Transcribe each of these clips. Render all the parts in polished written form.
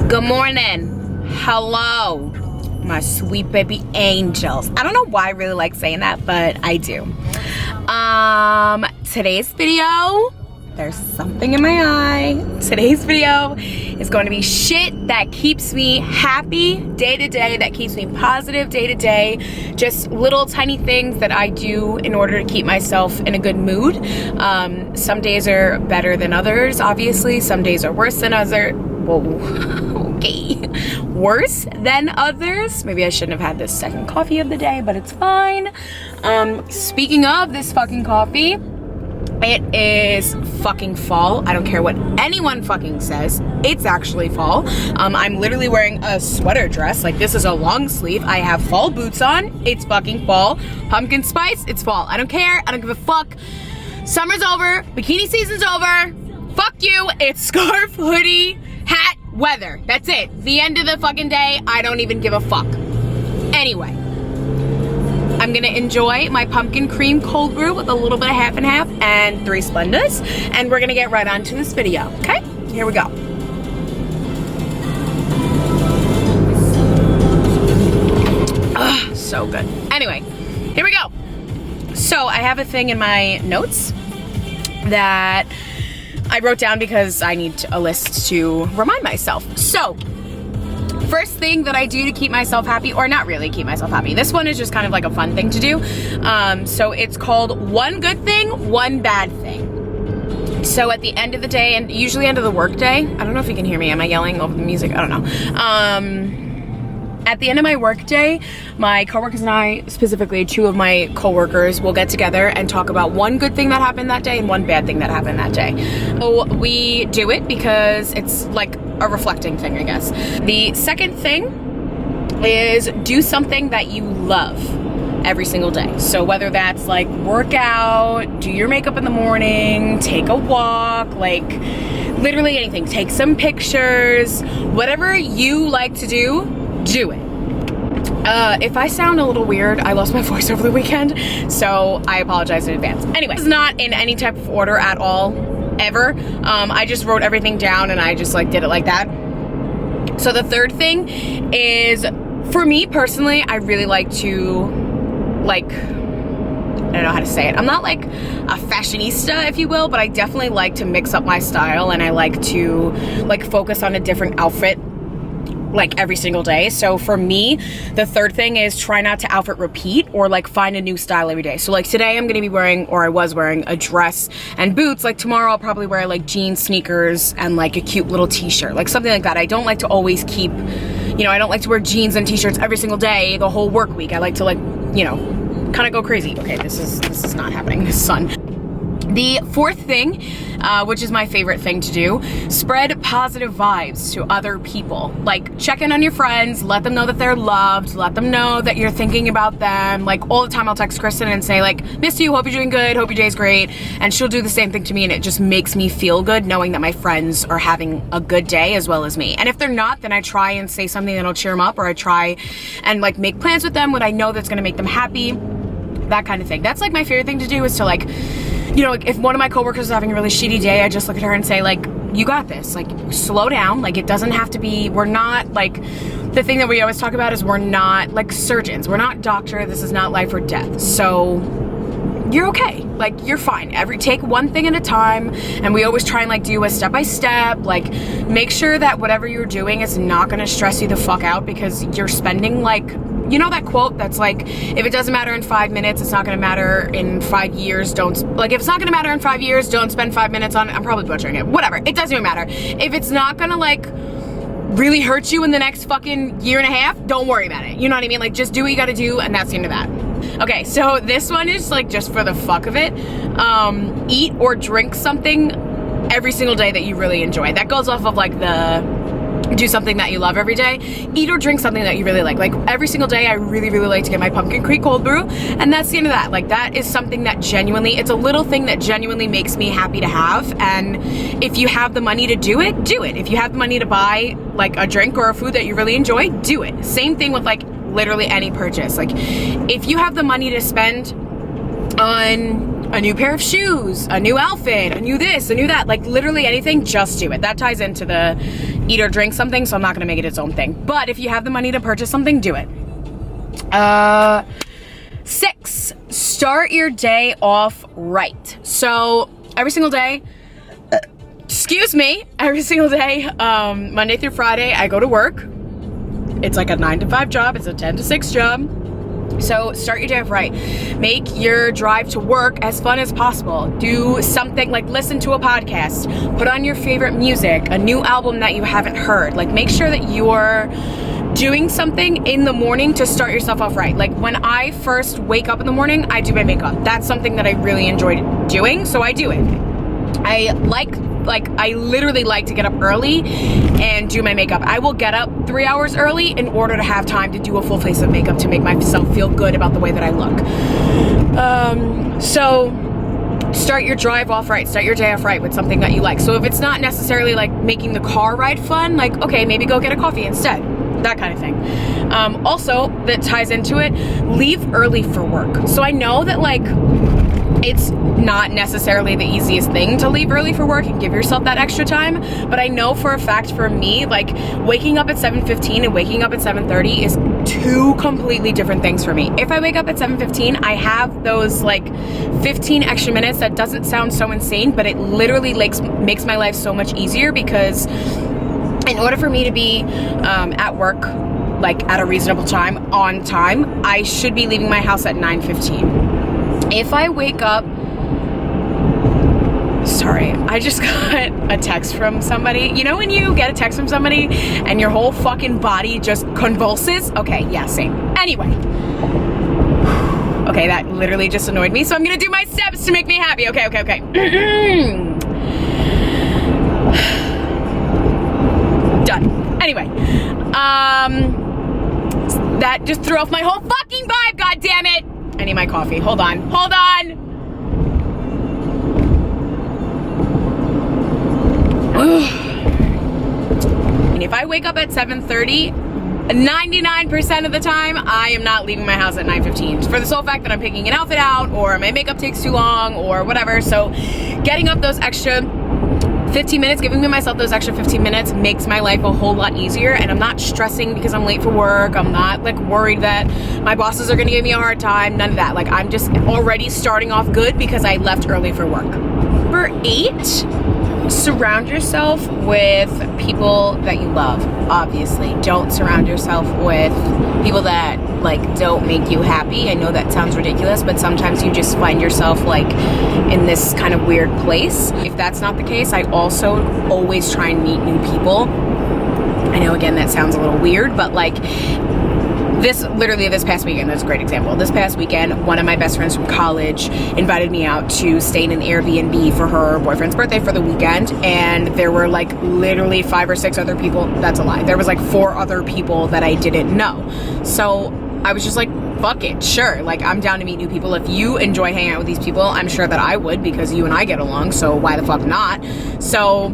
Good morning. Hello, my sweet baby angels. I don't know why I really like saying that, but I do. Today's video, there's something in my eye. Today's video is going to be shit that keeps me happy day to day, that keeps me positive day to day. Just little tiny things that I do in order to keep myself in a good mood. Some days are better than others, obviously. Some days are worse than others. Whoa, okay. Worse than others. Maybe I shouldn't have had this second coffee of the day, but it's fine. Speaking of this fucking coffee, it is fucking fall. I don't care what anyone fucking says. It's actually fall. I'm literally wearing a sweater dress. Like, this is a long sleeve. I have fall boots on. It's fucking fall. Pumpkin spice, it's fall. I don't care. I don't give a fuck. Summer's over. Bikini season's over. Fuck you. It's scarf, hoodie, hat, weather. That's it. The end of the fucking day. I don't even give a fuck. Anyway, I'm gonna enjoy my pumpkin cream cold brew with a little bit of half and half and 3 Splendas, and we're gonna get right on to this video, okay? Here we go. Ugh, so good. Anyway, here we go. So I have a thing in my notes that I wrote down because I need a list to remind myself. So, first thing that I do to keep myself happy, or not really keep myself happy. This one is just kind of like a fun thing to do. So it's called one good thing, one bad thing. So at the end of the day, and usually end of the work day, I don't know if you can hear me. Am I yelling over the music? I don't know. At the end of my work day, my coworkers and I, specifically 2 of my coworkers, will get together and talk about one good thing that happened that day and one bad thing that happened that day. So we do it because it's like a reflecting thing, I guess. The second thing is do something that you love every single day. So whether that's like work out, do your makeup in the morning, take a walk, like literally anything. Take some pictures, whatever you like to do it. If I sound a little weird, I lost my voice over the weekend, so I apologize in advance. Anyway, it's not in any type of order at all, ever. I just wrote everything down and I just like did it like that. So the third thing is, for me personally, I really like to, like, I don't know how to say it. I'm not like a fashionista, if you will, but I definitely like to mix up my style, and I like to like focus on a different outfit like every single day. So for me, the third thing is try not to outfit repeat, or like find a new style every day. So like today I'm gonna be wearing, or I was wearing, a dress and boots. Like tomorrow I'll probably wear like jeans, sneakers, and like a cute little t-shirt, like something like that. I don't like to always keep, you know, I don't like to wear jeans and t-shirts every single day the whole work week. I like to, like, you know, kind of go crazy. Okay, this is not happening, this sun. The fourth thing, which is my favorite thing to do, spread positive vibes to other people. Like, check in on your friends, let them know that they're loved, let them know that you're thinking about them. Like, all the time I'll text Kristen and say, like, miss you, hope you're doing good, hope your day's great. And she'll do the same thing to me, and it just makes me feel good knowing that my friends are having a good day as well as me. And if they're not, then I try and say something that'll cheer them up, or I try and like make plans with them when I know that's gonna make them happy, that kind of thing. That's like my favorite thing to do, is to like, you know, like if one of my coworkers is having a really shitty day, I just look at her and say, like, you got this, like, slow down. Like, it doesn't have to be, we're not like, the thing that we always talk about is we're not like surgeons, we're not doctor, this is not life or death. So you're okay, like, you're fine. Take one thing at a time, and we always try and like do a step by step. Like, make sure that whatever you're doing is not gonna stress you the fuck out, because you're spending, like, you know that quote that's like, if it doesn't matter in 5 minutes, it's not gonna matter in 5 years. Like, if it's not gonna matter in 5 years, don't spend 5 minutes on it. I'm probably butchering it, whatever, it doesn't even matter. If it's not gonna like really hurt you in the next fucking year and a half, don't worry about it. You know what I mean? Like, just do what you gotta do, and that's the end of that. Okay, so this one is like just for the fuck of it. Eat or drink something every single day that you really enjoy. That goes off of like the do something that you love every day. Eat or drink something that you really like. Like, every single day I really like to get my pumpkin cream cold brew, and that's the end of that. Like, that is something that genuinely, it's a little thing that genuinely makes me happy to have. And if you have the money to do it, do it. If you have the money to buy like a drink or a food that you really enjoy, do it. Same thing with like literally any purchase. Like, if you have the money to spend on a new pair of shoes, a new outfit, a new this, a new that, like literally anything, just do it. That ties into the eat or drink something, so I'm not gonna make it its own thing. But if you have the money to purchase something, do it. 6, start your day off right. So every single day, every single day, Monday through Friday, I go to work. It's like a 9 to 5 job, it's a 10 to 6 job. So start your day off right. Make your drive to work as fun as possible. Do something like listen to a podcast, put on your favorite music, a new album that you haven't heard. Like make sure that you're doing something in the morning to start yourself off right. Like when I first wake up in the morning, I do my makeup. That's something that I really enjoy doing, so I do it. I literally like to get up early and do my makeup. I will get up 3 hours early in order to have time to do a full face of makeup to make myself feel good about the way that I look. So start your drive off right, start your day off right with something that you like. So if it's not necessarily like making the car ride fun, like okay, maybe go get a coffee instead. That kind of thing. Also, that ties into it, leave early for work. So I know that like, it's not necessarily the easiest thing to leave early for work and give yourself that extra time, but I know for a fact for me, like waking up at 7:15 and waking up at 7:30 is 2 completely different things for me. If I wake up at 7:15, I have those like 15 extra minutes. That doesn't sound so insane, but it literally makes my life so much easier, because in order for me to be at work like at a reasonable time, on time, I should be leaving my house at 9:15. If I wake up, sorry, I just got a text from somebody. You know when you get a text from somebody and your whole fucking body just convulses? Okay, yeah, same. Anyway. Okay, that literally just annoyed me, so I'm gonna do my steps to make me happy. Okay. Done. Anyway, that just threw off my whole fucking vibe, god damn it! I need my coffee. Hold on. And if I wake up at 7:30, 99% of the time, I am not leaving my house at 9:15 for the sole fact that I'm picking an outfit out, or my makeup takes too long, or whatever. So getting up those extra 15 minutes, giving myself those extra 15 minutes makes my life a whole lot easier, and I'm not stressing because I'm late for work. I'm not like worried that my bosses are gonna give me a hard time, none of that. Like I'm just already starting off good because I left early for work. Number 8, surround yourself with people that you love. Obviously, don't surround yourself with people that like don't make you happy. I know that sounds ridiculous, but sometimes you just find yourself like in this kind of weird place. If that's not the case, I also always try and meet new people. I know again that sounds a little weird, but like this past weekend, that's a great example. This past weekend, one of my best friends from college invited me out to stay in an Airbnb for her boyfriend's birthday for the weekend, and there were like literally 5 or 6 other people. That's a lie. There was like 4 other people that I didn't know. So I was just like, fuck it, sure. Like I'm down to meet new people. If you enjoy hanging out with these people, I'm sure that I would, because you and I get along, so why the fuck not? So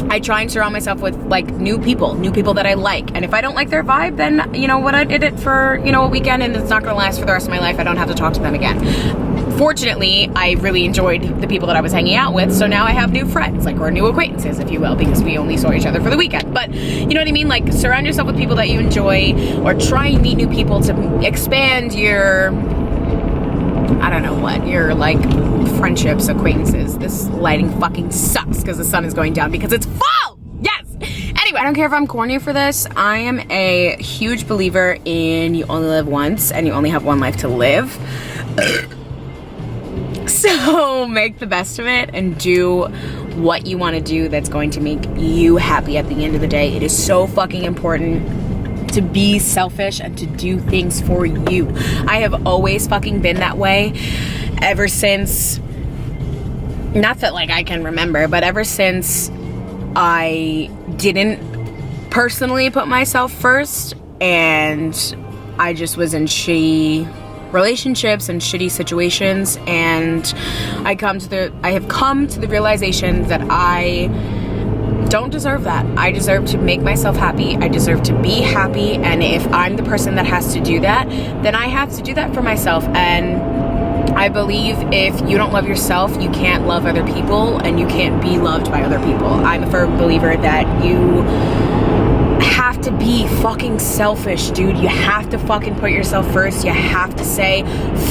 I try and surround myself with like new people that I like. And if I don't like their vibe, then you know what, I did it for, you know, a weekend and it's not gonna last for the rest of my life. I don't have to talk to them again. Fortunately, I really enjoyed the people that I was hanging out with, so now I have new friends, like, or new acquaintances, if you will, because we only saw each other for the weekend. But you know what I mean? Like surround yourself with people that you enjoy, or try and meet new people to expand your, I don't know what, your like friendships, acquaintances. This lighting fucking sucks because the sun is going down because it's fall! Yes! Anyway, I don't care if I'm corny for this. I am a huge believer in you only live once and you only have one life to live. So make the best of it and do what you want to do that's going to make you happy at the end of the day. It is so fucking important to be selfish and to do things for you. I have always fucking been that way ever since, not that like I can remember, but ever since I didn't personally put myself first and I just was in shitty relationships and shitty situations, and I have come to the realization that I don't deserve that. I deserve to make myself happy. I deserve to be happy, and if I'm the person that has to do that, then I have to do that for myself. And I believe if you don't love yourself, you can't love other people, and you can't be loved by other people. I'm a firm believer that you have to be fucking selfish, dude. You have to fucking put yourself first. You have to say,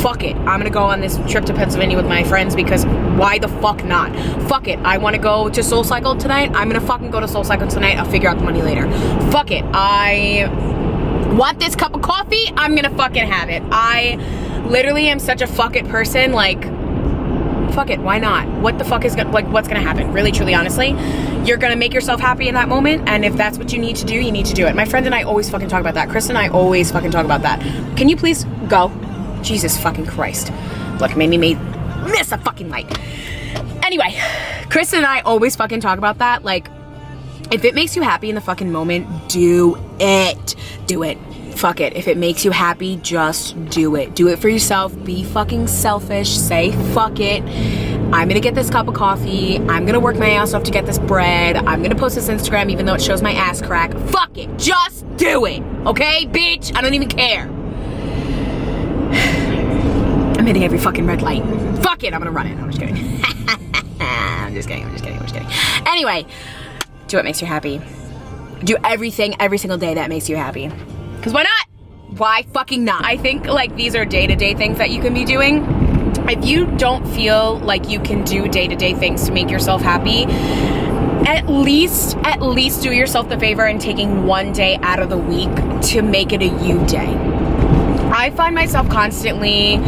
fuck it, I'm gonna go on this trip to Pennsylvania with my friends because why the fuck not? Fuck it, I wanna go to SoulCycle tonight. I'm gonna fucking go to SoulCycle tonight. I'll figure out the money later. Fuck it, I want this cup of coffee. I'm gonna fucking have it. I literally am such a fuck it person. Like, fuck it, why not? What the fuck is gonna, like, what's gonna happen? Really, truly, honestly, you're gonna make yourself happy in that moment, and if that's what you need to do, you need to do it. My friend and I always fucking talk about that. Chris and I always fucking talk about that. Can you please go? Jesus fucking Christ. Look, made me miss a fucking light. Anyway, Chris and I always fucking talk about that. Like, if it makes you happy in the fucking moment, do it. Do it. Fuck it. If it makes you happy, just do it. Do it for yourself. Be fucking selfish. Say fuck it. I'm gonna get this cup of coffee. I'm gonna work my ass off to get this bread. I'm gonna post this Instagram even though it shows my ass crack. Fuck it. Just do it. Okay, bitch? I don't even care. I'm hitting every fucking red light. Fuck it. I'm gonna run it. I'm just kidding. I'm just kidding. Anyway, do what makes you happy. Do everything every single day that makes you happy. Because why not? Why fucking not? I think like these are day-to-day things that you can be doing. If you don't feel like you can do day-to-day things to make yourself happy, at least do yourself the favor and taking one day out of the week to make it a you day. I find myself constantly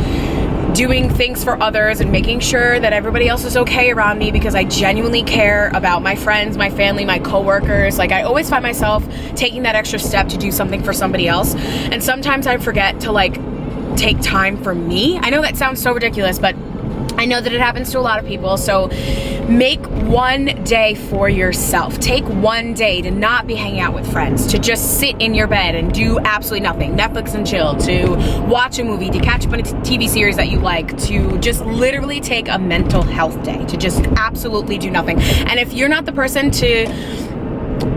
doing things for others and making sure that everybody else is okay around me because I genuinely care about my friends, my family, my coworkers. Like, I always find myself taking that extra step to do something for somebody else. And sometimes I forget to like take time for me. I know that sounds so ridiculous, but I know that it happens to a lot of people. So make one day for yourself. Take one day to not be hanging out with friends, to just sit in your bed and do absolutely nothing. Netflix and chill, to watch a movie, to catch up on a TV series that you like, to just literally take a mental health day, to just absolutely do nothing. And if you're not the person to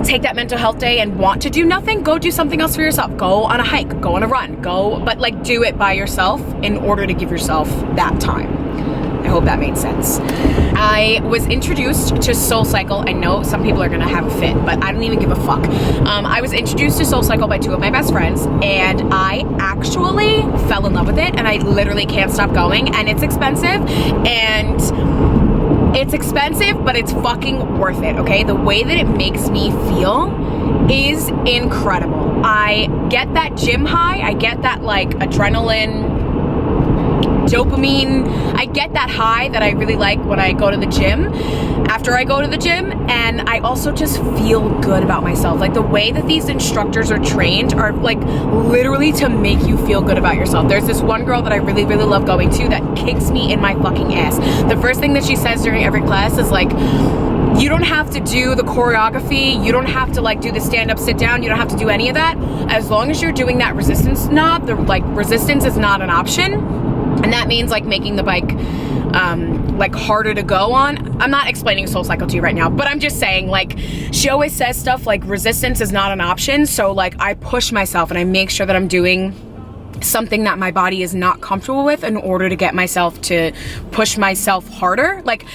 take that mental health day and want to do nothing, go do something else for yourself. Go on a hike, go on a run, but like do it by yourself in order to give yourself that time. I hope that made sense. I was introduced to SoulCycle. I know some people are gonna have a fit, but I don't even give a fuck. I was introduced to SoulCycle by two of my best friends, and I actually fell in love with it, and I literally can't stop going, and it's expensive, but it's fucking worth it, okay? The way that it makes me feel is incredible. I get that gym high, I get that like adrenaline, dopamine, I get that high that I really like when I go to the gym, after I go to the gym, and I also just feel good about myself. Like the way that these instructors are trained are like literally to make you feel good about yourself. There's this one girl that I really, really love going to that kicks me in my fucking ass. The first thing that she says during every class is like, you don't have to do the choreography, you don't have to like do the stand up, sit down, you don't have to do any of that. As long as you're doing that resistance knob, the like resistance is not an option. And that means like making the bike like harder to go on. I'm not explaining SoulCycle to you right now, but I'm just saying, like, she always says stuff like resistance is not an option. So like I push myself and I make sure that I'm doing something that my body is not comfortable with in order to get myself to push myself harder. Like,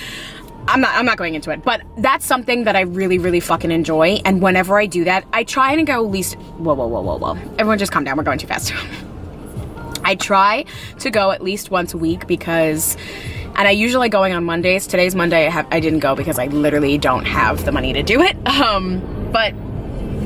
I'm not going into it, but that's something that I really, really fucking enjoy. And whenever I do that, I try and go at least, whoa. Everyone just calm down, we're going too fast. I try to go at least once a week because, and I usually going on Mondays. Today's Monday, I didn't go because I literally don't have the money to do it. But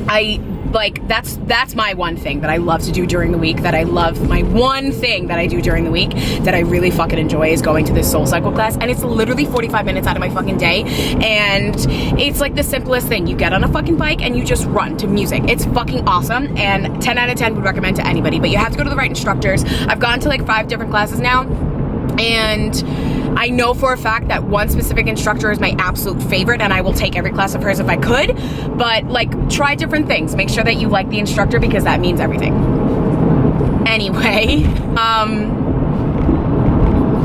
I like, that's my one thing that I love to do during the week, that I love, my one thing that I do during the week that I really fucking enjoy is going to this SoulCycle class. And it's literally 45 minutes out of my fucking day. And it's like the simplest thing. You get on a fucking bike and you just run to music. It's fucking awesome. And 10 out of 10 would recommend to anybody, but you have to go to the right instructors. I've gone to like 5 different classes now, and I know for a fact that one specific instructor is my absolute favorite, and I will take every class of hers if I could. But like, try different things. Make sure that you like the instructor because that means everything. Anyway,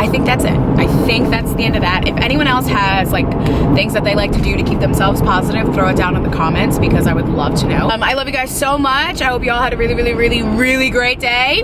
I think that's it. I think that's the end of that. If anyone else has like things that they like to do to keep themselves positive, throw it down in the comments because I would love to know. I love you guys so much. I hope you all had a really, really, really, really great day.